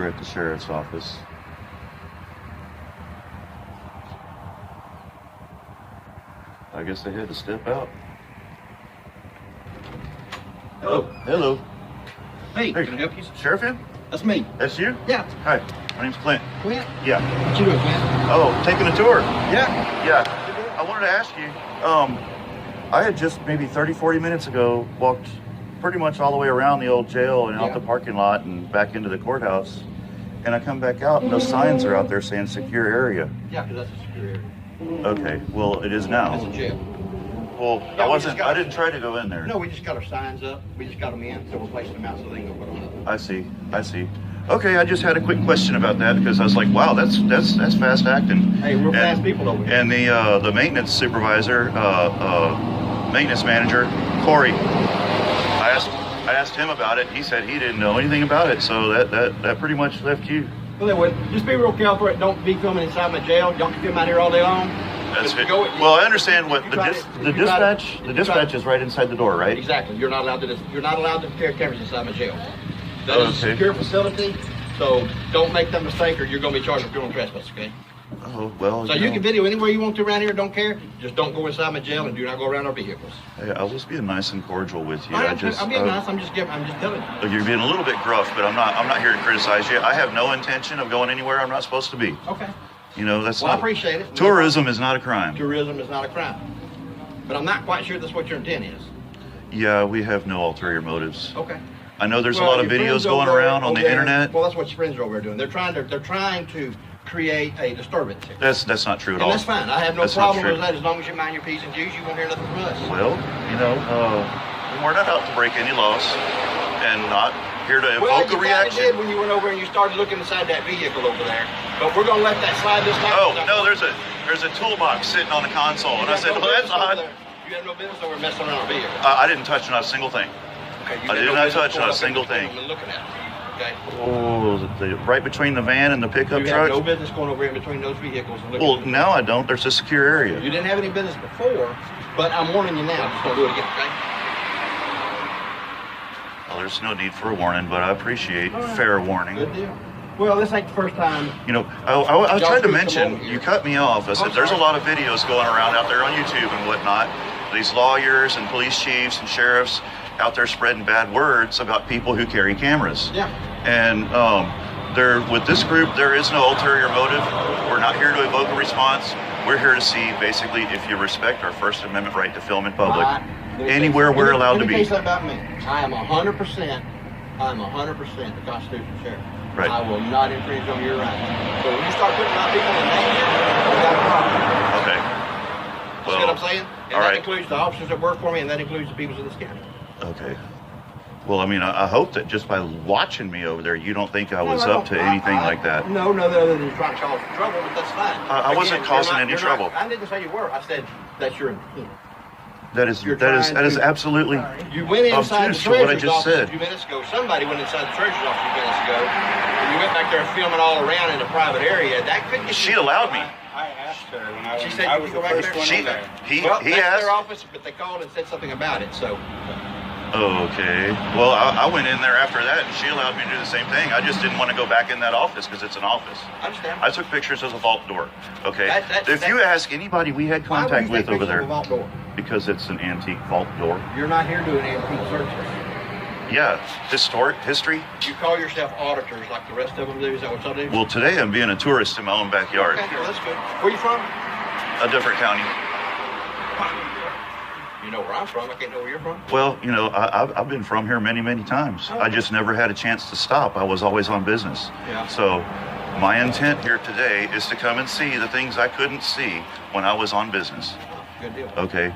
were at the sheriff's office. I guess they had to step out. Hello. Oh, hello. Hey, can I help you? Sheriff in? That's me. That's you? Yeah. Hi, my name's Clint. Clint? Yeah. What you doing, Clint? Oh, taking a tour. Yeah. Yeah. I wanted to ask you, I had just maybe 30, 40 minutes ago walked pretty much all the way around the old jail and out the parking lot and back into the courthouse. And I come back out and those signs are out there saying secure area. Yeah, because that's a secure area. Okay, well, it is now. It's a jail. Well, Yeah, I didn't try to go in there. No, we just got our signs up. We just got them in, so we're placing them out so they can go put them up. I see. Okay, I just had a quick question about that because I was like, wow, that's fast acting. Hey, we're fast people over here. And the maintenance supervisor, maintenance manager, Corey, I asked him about it. He said he didn't know anything about it, so that pretty much left you. Well, they would. Just be real careful. Don't be filming inside my jail. Don't film out here all day long. That's good. Well, I understand what the dispatch is right inside the door, right? Exactly. You're not allowed to carry cameras inside my jail. That is a secure facility, so don't make that mistake or you're going to be charged with criminal trespass, okay? Oh, well, so you can video anywhere you want to around here, don't care. Just don't go inside my jail and do not go around our vehicles. Hey, I was being nice and cordial with you. I'm being nice. I'm just telling you. You're being a little bit gruff, but I'm not here to criticize you. I have no intention of going anywhere I'm not supposed to be. Okay. You know, that's I appreciate it. Tourism is not a crime. Tourism is not a crime. But I'm not quite sure that's what your intent is. Yeah, we have no ulterior motives. Okay. I know there's a lot of videos going around on the internet. Well, that's what your friends are over there doing. They're trying to create a disturbance here. That's not true at all. And that's fine. I have no problem with that as long as you mind your P's and Q's. You won't hear nothing from us. Well, you know, we're not out to break any laws and not here to evoke a reaction. Did when you went over and you started looking inside that vehicle over there. But we're gonna let that slide this time. Oh no, there's a toolbox sitting on the console, and I said, well, that's odd. You have no business over messing around a vehicle. I didn't touch not a single thing. Okay, I did not touch not a single thing. Looking at it, okay? Oh, right between the van and the pickup truck? You have no business going over in between those vehicles and looking. Well, now I don't. There's a secure area. You didn't have any business before, but I'm warning you now. Just don't do it again, okay? Well, there's no need for a warning, but I appreciate fair warning. Good deal. Well, this ain't the first time. You know, I tried to mention, you cut me off. I said, there's a lot of videos going around out there on YouTube and whatnot. These lawyers and police chiefs and sheriffs out there spreading bad words about people who carry cameras. Yeah. And with this group, there is no ulterior motive. We're not here to evoke a response. We're here to see, basically, if you respect our First Amendment right to film in public. Anywhere we're allowed to be. Let me tell you something about me. I am 100% the constitutional sheriff. Right. I will not infringe on your rights. So when you start putting my people in danger, we got a problem. Okay. Well, see what I'm saying? And all that right. includes the officers that work for me, and that includes the people in this county. Okay. Well, I mean, I hope that just by watching me over there, you don't think I was up to anything like that. No, other than trying to cause trouble, but that's fine. I wasn't causing any trouble. I didn't say you were. I said that's your intent. That is absolutely you went inside obtuse for what I just said. A few minutes ago. Somebody went inside the treasurer's office a few minutes ago. And you went back there filming all around in a private area. That could get. She allowed me. I asked her when I was. She said I you was could go the back first there. one in there. He that's asked. Their office, but they called and said something about it. So. Okay. Well, I went in there after that, and she allowed me to do the same thing. I just didn't want to go back in that office because it's an office. I understand. I took pictures of the vault door. Okay. If you ask anybody we had contact with over there, because it's an antique vault door. You're not here doing antique searches. Yeah, history. You call yourself auditors like the rest of them do. Is that what y'all do? Well, today I'm being a tourist in my own backyard. Okay, well, that's good. Where you from? A different county. You know where I'm from. I can't know where you're from. Well, you know, I've been from here many, many times. Oh, I just never had a chance to stop. I was always on business. Yeah. So my intent here today is to come and see the things I couldn't see when I was on business. Good deal. Okay.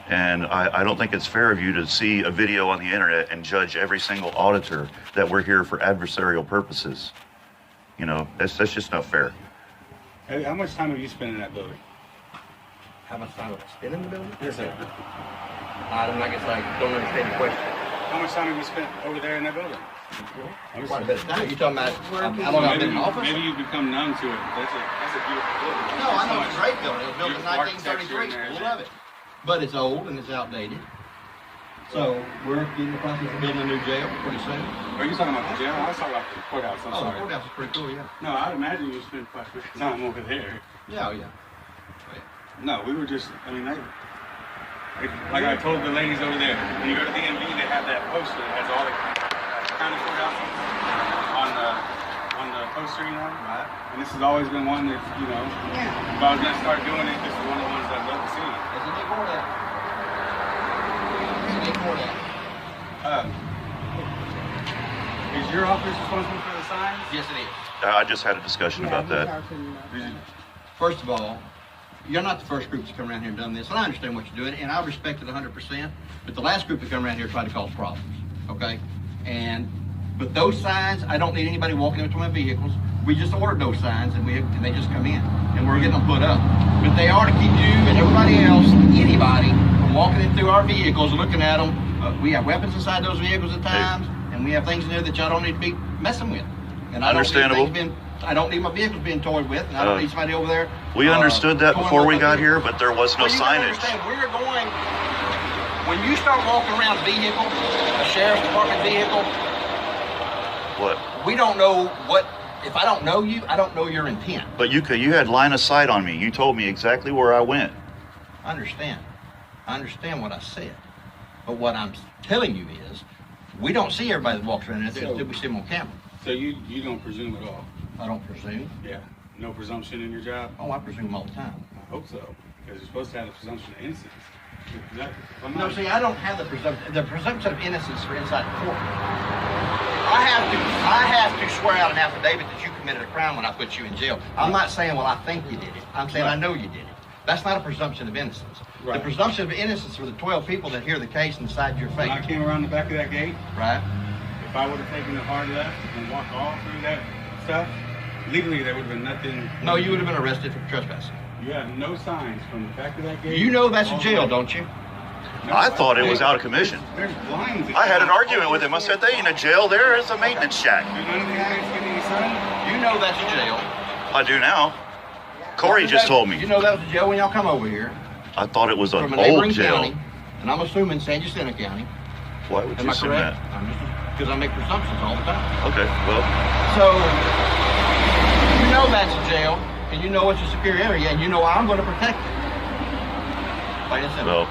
And I don't think it's fair of you to see a video on the internet and judge every single auditor that we're here for adversarial purposes. You know, that's just not fair. Hey, how much time have you spent in that building? How much time have I spent in the building? Yes, sir. I guess I don't understand your question. How much time have you spent over there in that building? Quite a bit of time. You talking about how long I've been in office? Maybe you've become numb to it. That's a beautiful building. No, I know it's a great building. It was built in Beautiful 1933. architecture in there. Love it. But it's old and it's outdated. So we're in the process of building a new jail pretty soon. Are you talking about the jail? I was talking about the courthouse. I'm The sorry. courthouse is pretty cool, yeah. No, I'd imagine you spent quite a bit of time over there. Yeah, yeah. No, we were just, I mean, like I told the ladies over there, when you go to the DMV, they have that poster that has all the county courthouses on the poster, you know? Right. And this has always been one that, you know, if I was going to start doing it, this is one of the ones I'd love to see. There's a big courthouse. There's a big courthouse. Is your office responsible for the signs? Yes, it is. I just had a discussion about that. First of all, you're not the first group to come around here and done this, and I understand what you're doing, and I respect it 100%, but the last group that come around here tried to cause problems, okay? But those signs, I don't need anybody walking up to my vehicles. We just ordered those signs, and they just come in, and we're getting them put up. But they are to keep you and everybody else, anybody, from walking in through our vehicles, looking at them. We have weapons inside those vehicles at times, and we have things in there that y'all don't need to be messing with. And Understandable. I don't need my vehicles being toyed with, and I don't need somebody over there. We understood that before we got here, but there was no signage. We're going, when you start walking around a vehicle, a sheriff's department vehicle, What? we don't know what, if I don't know you, I don't know your intent. But you had line of sight on me. You told me exactly where I went. I understand what I said. But what I'm telling you is, we don't see everybody that walks around there until we see them on camera. So you don't presume at all? I don't presume. Yeah. No presumption in your job? Oh, I presume all the time. I hope so, because you're supposed to have the presumption of innocence. No, see, I don't have the presumption of innocence for inside the court. I have to swear out an affidavit that you committed a crime when I put you in jail. I'm not saying, well, I think you did it. I'm saying I know you did it. That's not a presumption of innocence. Right. The presumption of innocence for the 12 people that hear the case inside your face. When I came around the back of that gate, Right? if I would have taken a hard left and walked all through that stuff, legally there would have been nothing. No, you would have been arrested for trespassing. You have no signs from the back of that gate. You know that's a jail, don't you? No, I thought it was out of commission. There's blinds. I had an argument with him. I said, they ain't a jail. There is a maintenance shack. Do none of the inmates get any signs? You know that's a jail. I do now. Corey just told me. You know that was a jail when y'all come over here I thought it was an from a old neighboring jail. county, and I'm assuming San Jacinto County. Why would Am you I assume correct? that? Because I make presumptions all the time. Okay, well, So, you know that's a jail, and you know it's a secure area, and you know I'm going to protect it. Plain and simple. well,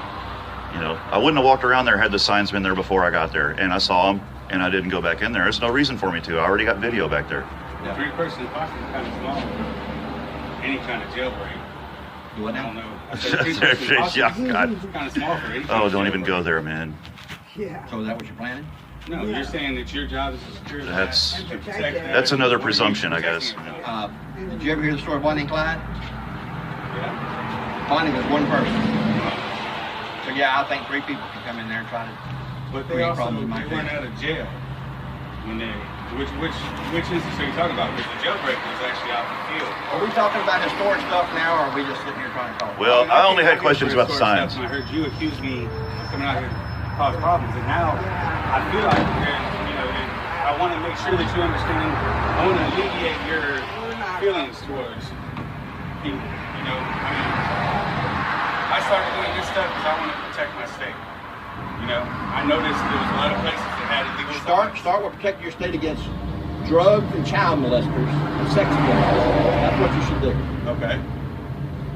you know, I wouldn't have walked around there had the signs been there before I got there, and I saw them, and I didn't go back in there. There's no reason for me to. I already got video back there. Yeah. 3-person posse is kind of small for any kind of jailbreak. Do what I don't now? know. I said 3-person posse Yeah, God. is kind of small for any kind Oh, of don't even jailbreak. go there, man. Yeah. So is that what you're planning? No, you're saying that your job is to secure That's- that, to protect that. That's another What are you presumption, I protecting guess. it from? Did you ever hear the story of Bonnie and Clyde? Yeah. Bonnie was one person. So yeah, I think 3 people can come in there and try to. But they create also problems with my run case. out of jail when they, which instance are you talking about? Because the jailbreak was actually out in the field. Are we talking about historic stuff now, or are we just sitting here trying to talk? Well, I only had get questions pretty about the sore signs. stuff when I heard you accuse me of coming out here to cause problems, and now I feel like I want to make sure that you understand. I want to alleviate your feelings towards people. You know, I mean, I started doing this stuff because I want to protect my state. You know, I noticed there was a lot of places that had illegal Start with protecting your state against drug and child molesters and sex offenders. That's what you should do. Okay.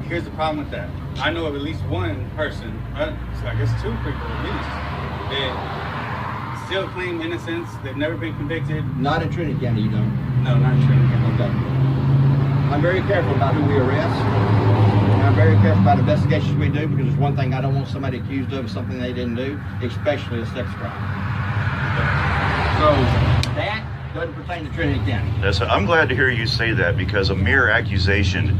Here's the problem with that. I know of at least one person, so I guess 2 people at least, that still claim innocence. They've never been convicted. Not in Trinity County, you don't. No, not in Trinity County. Okay. I'm very careful about who we arrest. And I'm very careful about investigations we do because there's one thing I don't want somebody accused of something they didn't do, especially a sex crime. So that doesn't pertain to Trinity County. I'm glad to hear you say that because a mere accusation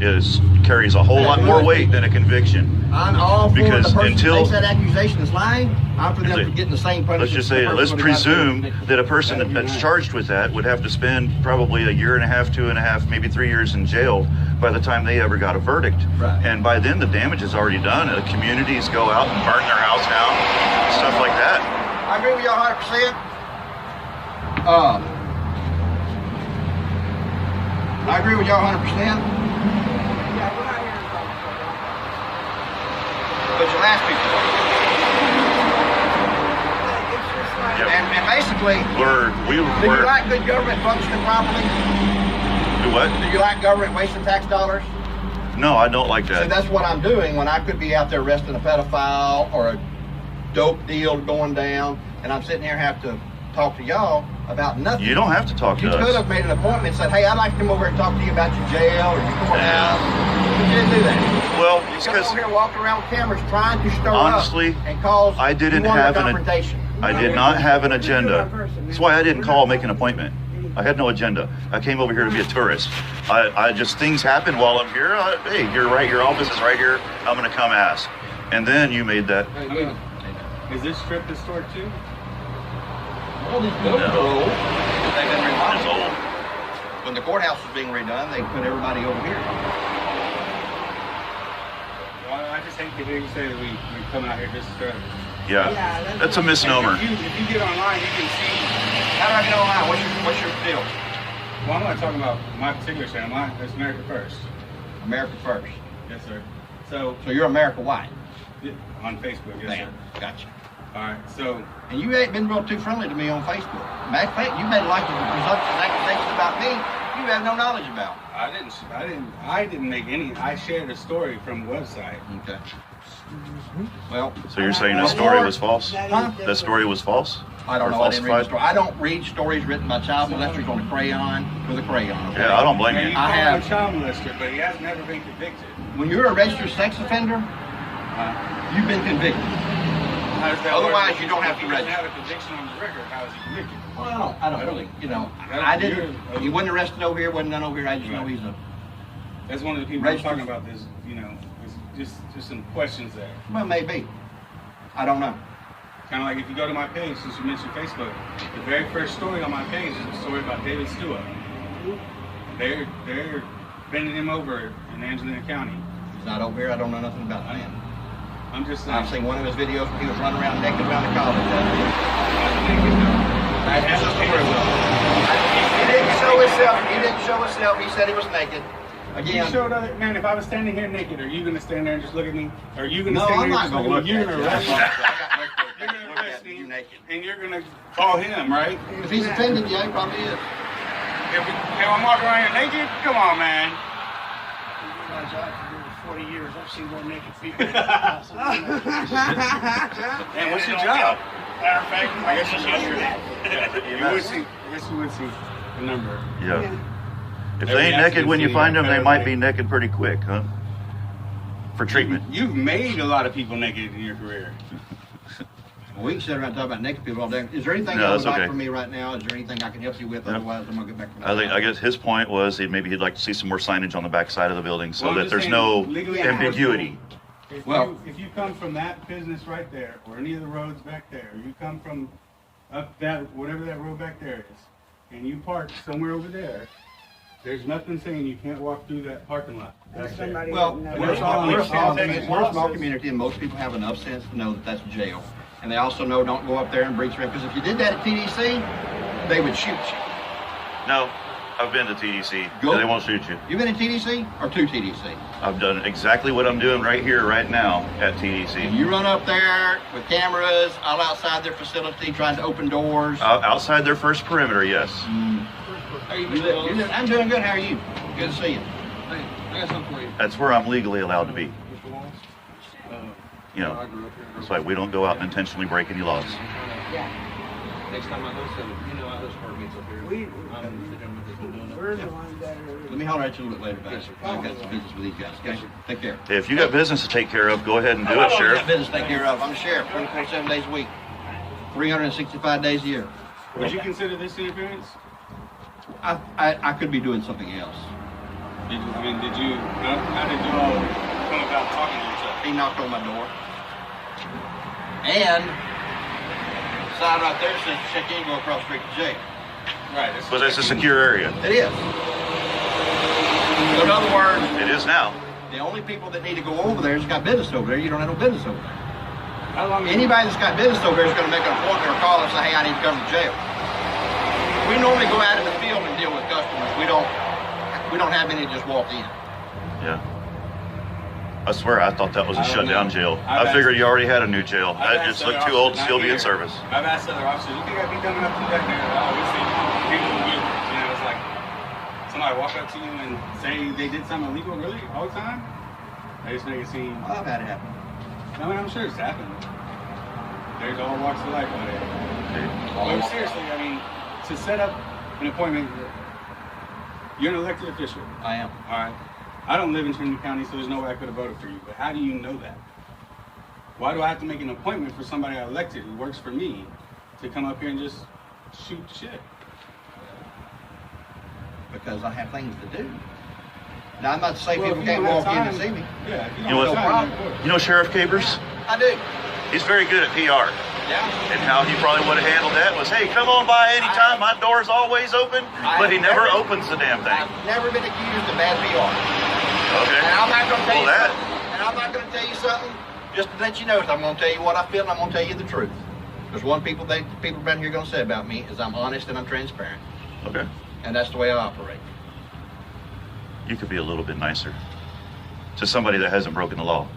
carries a whole lot more weight than a conviction. I'm all for Because the person until- who makes that accusation is lying. I'm for them getting the same punishment. Let's just say, let's presume that a person that's charged with that would have to spend probably a year and a half, 2.5, maybe 3 years in jail by the time they ever got a verdict. Right. And by then the damage is already done. The communities go out and burn their house down, stuff like that. I agree with y'all 100%. I agree with y'all 100%. Yeah, we're not here to talk about But you'll ask people. basically, we do you were. like good government functioning properly? Do what? Do you like government wasting tax dollars? No, I don't like So that. that's what I'm doing when I could be out there arresting a pedophile or a dope deal going down, and I'm sitting here have to talk to y'all about nothing. You don't have to talk You to could us. have made an appointment and said, hey, I'd like to come over and talk to you about your jail or your courthouse. You didn't do that. Well, You it's come because over here walking around with cameras trying to stir honestly, up and cause I didn't you wanted have a an confrontation. I did not have an agenda. That's why I didn't call and make an appointment. I had no agenda. I came over here to be a tourist. I just, things happen while I'm here. Hey, you're right. Your office is right here. I'm going to come ask. And then you made that. I mean, is this strip historic too? All these buildings are old. They've been It's remodeled. old. When the courthouse was being redone, they put everybody over here. Well, I just hate to hear you say that we come out here just to Yeah, Yeah, that's a misnomer. If you get online, you can see. How do I get online? What's your deal? Well, I'm not talking about my particular channel. Mine is America First. America First. Yes, sir. So So you're America White. on Facebook, yes, Damn. sir. Gotcha. All right. So And you ain't been real too friendly to me on Facebook. Matter of fact, you made a lot of presumptuous accusations about me you have no knowledge about. I didn't make any. I shared a story from the website. Okay. Well, So you're saying the story was false? Huh? The story was false? I don't Or know. I didn't read the falsified? story. I don't read stories written by child molesters on a crayon with a crayon. Okay? Yeah, I don't blame Now, you. you I call him have- a child molester, but he has never been convicted. When you're a registered sex offender, you've been convicted. How does that Otherwise, work? you don't have to If he doesn't register. have a conviction on his record. How is he convicted? Well, I don't really, I didn't, he wasn't arrested over here, wasn't done over here, I just know he's a, That's one of the people Registered. I'm talking about. This, it's just some questions there. well, maybe. I don't know. Kind of like if you go to my page, since you mentioned Facebook, the very first story on my page is a story about David Stewart. They're bending him over in Angelina County. He's not over here, I don't know nothing about the man. I'm just saying. I've seen one of his videos where he was running around naked around the college. That's just true. He didn't show himself, he said he was naked. If you Again, showed other, man, if I was standing here naked, are you gonna stand there and just look at me? Are you gonna no, stand I'm there not and just gonna look look at me? at You're you. gonna arrest me. You're You're gonna arrest you me, naked. and you're gonna call him, right? If he's offended, yeah, he probably is. If I'm walking around here naked, come on, man. I've been doing 40 years. I've seen more naked people. Man, what's your job? Matter of fact, I guess you should hear that. You would see. I guess you would see the number. Yeah. If Every they ain't naked accident when you scene find them, they I've might ever be made. naked pretty quick, huh? For treatment. You've made a lot of people naked in your career. We can sit around and talk about naked people all day. Is there anything No, you would that's like okay. from me right now? Is there anything I can help you with? No. Otherwise, I'm gonna get back to my I guess his point was maybe he'd like to see some more signage on the back side of the building so Well, I'm that just there's saying, no legally ambiguity. Well- If you come from that business right there, or any of the roads back there, or you come from up that, whatever that road back there is, and you park somewhere over there, there's nothing saying you can't walk through that parking lot. Back there. Somebody Well, didn't we're know. a small, we're a small, Taking we're a small losses. community, and most people have enough sense to know that that's jail. And they also know don't go up there and breach rent, because if you did that at TDC, they would shoot you. No, I've been to TDC. Go. They won't shoot you. You been in TDC or to TDC? I've done exactly what I'm doing right here, right now at And TDC. you run up there with cameras all outside their facility trying to open doors. Outside their first perimeter, yes. I'm doing good. How are you? Good to see you. Hey, I got something for you. That's where I'm legally allowed to be. Mr. Wallace? You I know, grew up here. that's why we don't go out and intentionally break any laws. Yeah. Next time I host them, I host park meets up here. We- I'm the gentleman that's been doing it. We're the ones that Let are. me holler at you a little bit later, guys. I've got some business with these guys. Okay? Take care. Hey, if you got business to take care of, go ahead and do it, I've Sheriff. got business to take care of. I'm the sheriff, 24/7 days a week, 365 days a year. Would you consider this interference? I could be doing something else. How did you all come about talking to each other? He knocked on my door. And sign right there says check in, go across the street to jail. Right. But it's a secure area. It is. So in other words, It is now. the only people that need to go over there is got business over there. You don't have no business over there. How long? Anybody that's got business over there is going to make an appointment or call and say, hey, I need to come to jail. We normally go out in the field and deal with customers. We don't have any that just walk in. Yeah. I swear, I thought that was a I don't shut down know. jail. I've I figured asked- you already had a new jail. I've That asked just looked other too old to officers, still not be in here. service. I've asked other officers, you think I'd be dumb enough to do that there? Oh, we see people who do. You know, it's like somebody walk up to you and say they did something illegal, really, all the time? They just make it seem. I've had it happen. I mean, I'm sure it's happened. There's all walks of life out there. Okay. But seriously, I mean, to set up an appointment, you're an elected official. I am. All right. I don't live in Trinity County, so there's no way I could have voted for you. But how do you know that? Why do I have to make an appointment for somebody I elected who works for me to come up here and just shoot shit? Because I have things to do. Now, I'm not to say Well, people if you can't don't have walk in and time- see me. Yeah, if you You don't know have what? time, No of course. You know Sheriff Capers? I do. He's very good at PR. Yeah. And how he probably would have handled that was, hey, come on by anytime. My door's always open. But he never opens the damn thing. I've never been accused of bad PR. Okay. And I'm not going to tell Well, you that. something. And I'm not going to tell you something just to let you know. I'm going to tell you what I feel, and I'm going to tell you the truth. There's one people around here going to say about me is I'm honest and I'm transparent. Okay. And that's the way I operate. You could be a little bit nicer to somebody that hasn't broken the law.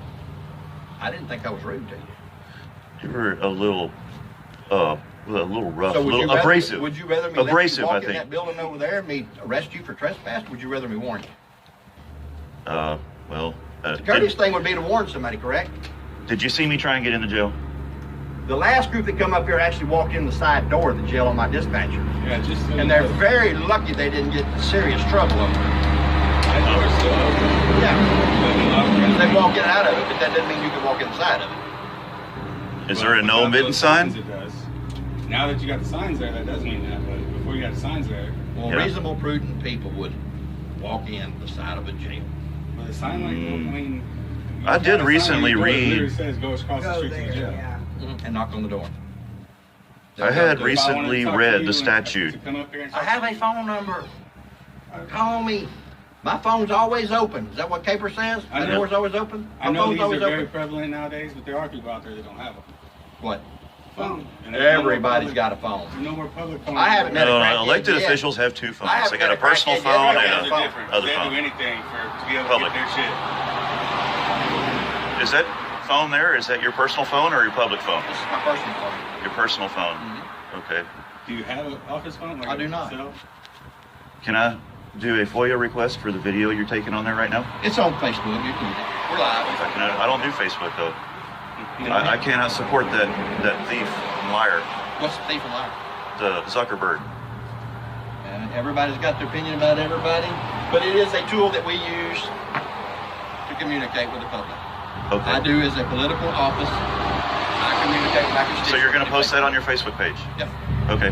I didn't think I was rude to you. You were a little rough, So a would you little rather, abrasive. Would you rather me Abrasive, let you I walk in think. that building over there and me arrest you for trespass? Would you rather me warn you? Well, The courteous thing would be to warn somebody, correct? did you see me try and get in the jail? The last group that come up here actually walked in the side door of the jail on my dispatcher. Yeah, just so And they're very lucky they didn't get in serious trouble over it. that door's still open. Yeah. They walk in and out of it, but that doesn't mean you can walk inside of it. Is there a no admitting sign? It does. Now that you got the signs there, that does mean that. But before you got the signs there, Well, Yeah. reasonable, prudent people would walk in the side of a jail. well, the sign like, I mean. I did the sign recently on your door that read- literally says go across the Go street to the there, jail. yeah. And knock on the door. I had If I wanted to recently talk to read you the and statute. to come up here and I talk have to a you- phone number. Call me. My phone's always open. Is that what Caper says? I My know. door's always open? I My know phone's these are always very open. prevalent nowadays, but there are people out there that don't have a What? phone. And there's no more Everybody's public- got a phone. there's no more public phones. I haven't met a No, crackhead elected yet. officials have two I phones. haven't They got a met a personal crackhead yet. phone Yeah, and They're phone. different. Other They'll phone. do anything to be able Public. to get their shit. Is that phone there? Is that your personal phone or your public phone? This is my personal phone. Your personal phone. Okay. Do you have an office phone? Like I do not. yourself? Can I do a FOIA request for the video you're taking on there right now? It's on Facebook. You can. We're live. I don't do Facebook though. I cannot support that thief and liar, What's the thief and liar? the Zuckerberg. Everybody's got their opinion about everybody, but it is a tool that we use to communicate with the public. Okay. I do as a political office. I communicate with my constituents. So you're going to post that on your Facebook page? Yep. Okay.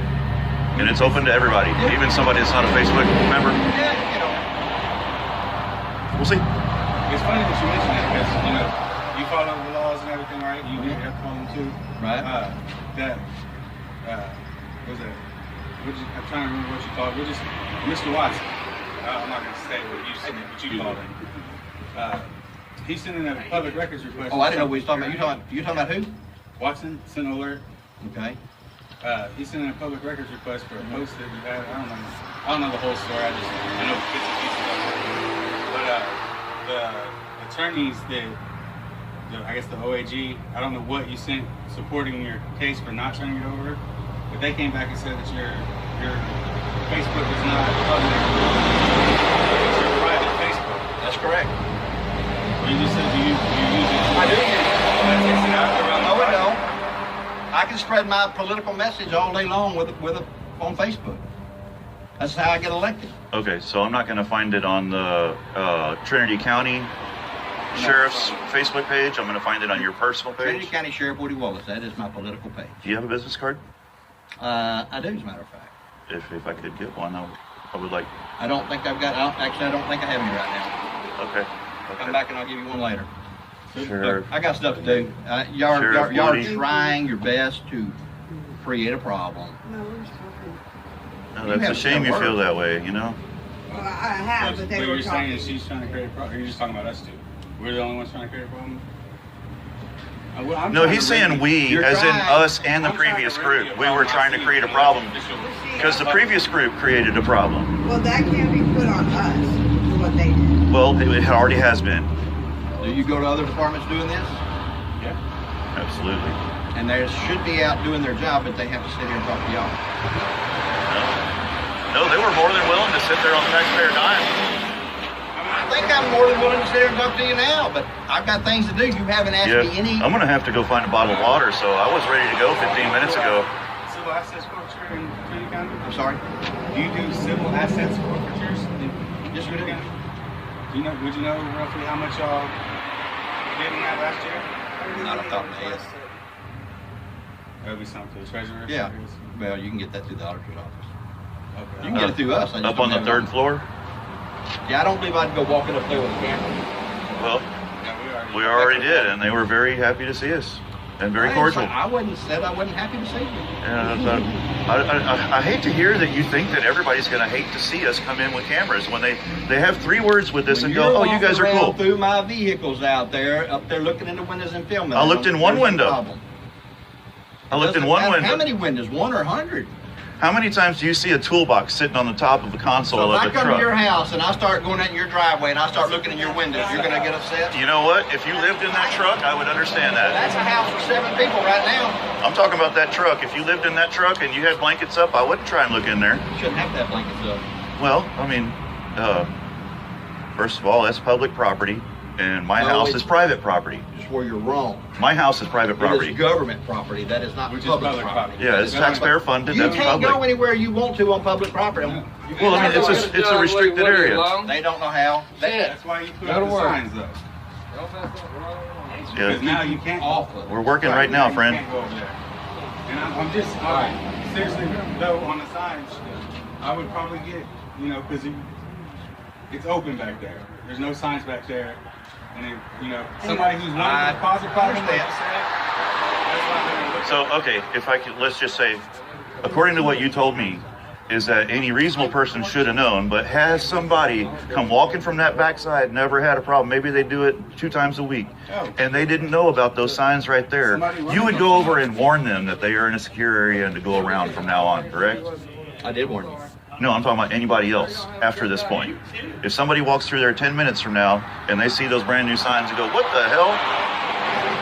And it's open to everybody, even somebody that's not a Facebook member? Yeah, you know. We'll see. It's funny that you mention that because, you know, you follow the laws and everything, right? You have to follow them too. Right. What was that? I'm trying to remember what you called it. We're just, Mr. Watson. I'm not going to say what you called him. He sent in a public records request. Oh, I didn't know what you were talking about. You talking about who? Watson sent an alert. Okay. He sent in a public records request for a post that we had. I don't know the whole story. I know bits and pieces of it. But the attorneys I guess the OAG, I don't know what you sent supporting your case for not turning it over, but they came back and said that your Facebook is not public. It's your private Facebook. That's correct. Well, you just said you use it. I do use it. That takes it out around the No, it private. don't. I can spread my political message all day long on Facebook. That's how I get elected. Okay, so I'm not going to find it on the Trinity County Sheriff's Facebook page. I'm going to find it on your personal Trinity page. County Sheriff Woody Wallace. That is my political page. Do you have a business card? I do, as a matter of fact. If I could get one, I would like. I don't think I've got. I don't think I have any right now. Okay. Come back and I'll give you one later. Sure. Look, I got stuff to do. Y'all Sheriff are Woody. trying your best to create a problem. No, we're just talking. No, You that's a have shame to you work. feel that way, you know? Well, I have, but they What were you're saying talking. is she's trying to create a problem. Or you're just talking about us two. We're the only ones trying to create a problem. Well, I'm No, trying he's to saying remedy- we, You're as in trying. us and the I'm trying to previous remedy group. a We problem were I trying to see create a as problem. official. Because the previous group created a problem. Well, that can't be put on us for what they did. Well, it already has been. Do you go to other departments doing this? Yeah. Absolutely. And they should be out doing their job, but they have to sit here and talk to y'all. No, they were more than willing to sit there on taxpayer dime. I think I'm more than willing to sit here and talk to you now, but I've got things to do. You haven't asked me any. I'm going to have to go find a bottle of water, so I was ready to go 15 minutes ago. Civil assets forfeiture in Trinity County? I'm sorry? Do you do civil assets forfeitures in Yes, we do. Trinity County? Would you know roughly how much y'all did in that last year? Not off the top of my head. That would be something to the treasurer? Yeah. Well, you can get that through the auditor's office. Okay. You can get it through us. I just Up don't on the have it third floor? Yeah, I don't believe I'd go walking up there with a camera. Well, Yeah, we already did, and they were very happy to see us and very cordial. I wasn't happy to see you. And I hate to hear that you think that everybody's going to hate to see us come in with cameras when they have 3 words with this When and you're go, oh, you guys are walking cool. around through my vehicles out there, up there looking in the windows and filming. I looked in one there's a window. problem. I looked in Doesn't one matter window. How many windows? 1 or 100? How many times do you see a toolbox sitting on the top of the console So if of I a come to your truck? house and I start going out in your driveway and I start looking in your windows, you're going to get upset? You know what? If you lived in that truck, I would understand that. That's a house for 7 people right now. I'm talking about that truck. If you lived in that truck and you had blankets up, I wouldn't try and look in there. You shouldn't have to have blankets up. Well, I mean, first of all, that's public property, and my No, house it's- is private property. Just where you're wrong. My house is private It property. is government property. That is not Which is public public property. property. Yeah, it's taxpayer funded. You That's can't go public. anywhere you want to on public property. Well, I mean, it's a restricted area. They don't know how. That's why you put That'll up the work. signs, though. Because Yeah, now you can't. Awful. we're working right now, You friend. can't go over there. And I'm just, seriously, though, on the signs, I would probably get, because it's open back there. There's no signs back there. And then, somebody who's wanting to cause a problem, like you said, that's why they're gonna look. So, okay, if I could, let's just say, according to what you told me, is that any reasonable person should have known, but has somebody come walking from that backside, never had a problem, maybe they do it 2 times a week, and they didn't know about those signs right there, you would go over and warn them that they are in a secure area and to go around from now on, correct? I did warn you. No, I'm talking about anybody else after this point. If somebody walks through there 10 minutes from now and they see those brand new signs and go, what the hell?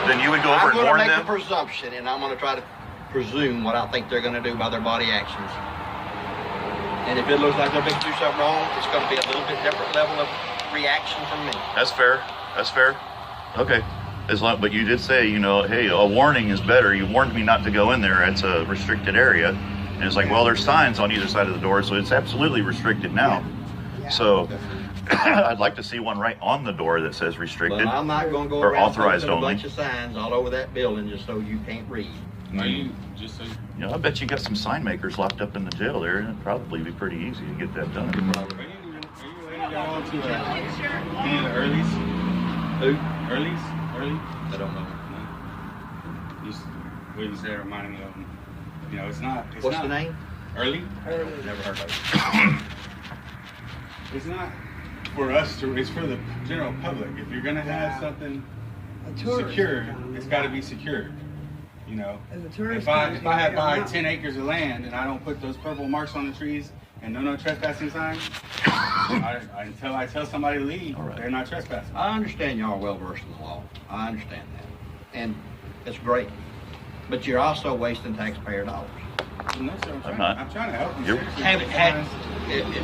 Then you would go over I'm and going to warn make a them? presumption, and I'm going to try to presume what I think they're going to do by their body actions. And if it looks like they're going to do something wrong, it's going to be a little bit different level of reaction from me. That's fair. That's fair. Okay. But you did say, hey, a warning is better. You warned me not to go in there. It's a restricted area. And it's like, well, there's signs on either side of the door, so it's absolutely restricted now. So I'd like to see one right on the door that says restricted. But I'm not going to go or around authorized posting a only. bunch of signs all over that building just so you can't read. Are you just so I bet you got some sign makers locked up in the jail there. It'd probably be pretty easy to get that done. Are you related at all to any of the earlies? Who? Earlies? Early? I don't know. No. Just what you said reminded me of them. It's not. What's the name? Early? Never heard of it. It's not for us to. It's for the general public. If you're gonna have something secured, it's got to be secured. If I have buy 10 acres of land and I don't put those purple marks on the trees and no trespassing signs, until I tell somebody to leave, All right. they're not trespassing. I understand y'all are well versed in the law. I understand that. And it's great. But you're also wasting taxpayer dollars. No, sir, I'm not. I'm trying to help you. You're- seriously.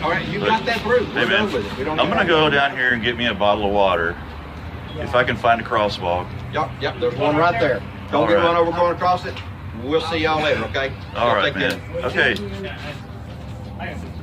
All right, you got that through. Hey, We're man, done with it. We don't I'm need going to that. go down here and get me a bottle of water. If I can find a crosswalk. Yep, there's one right there. Don't All get right. run over going across it. We'll see y'all later, okay? All Y'all right, take care. man. Okay. I have to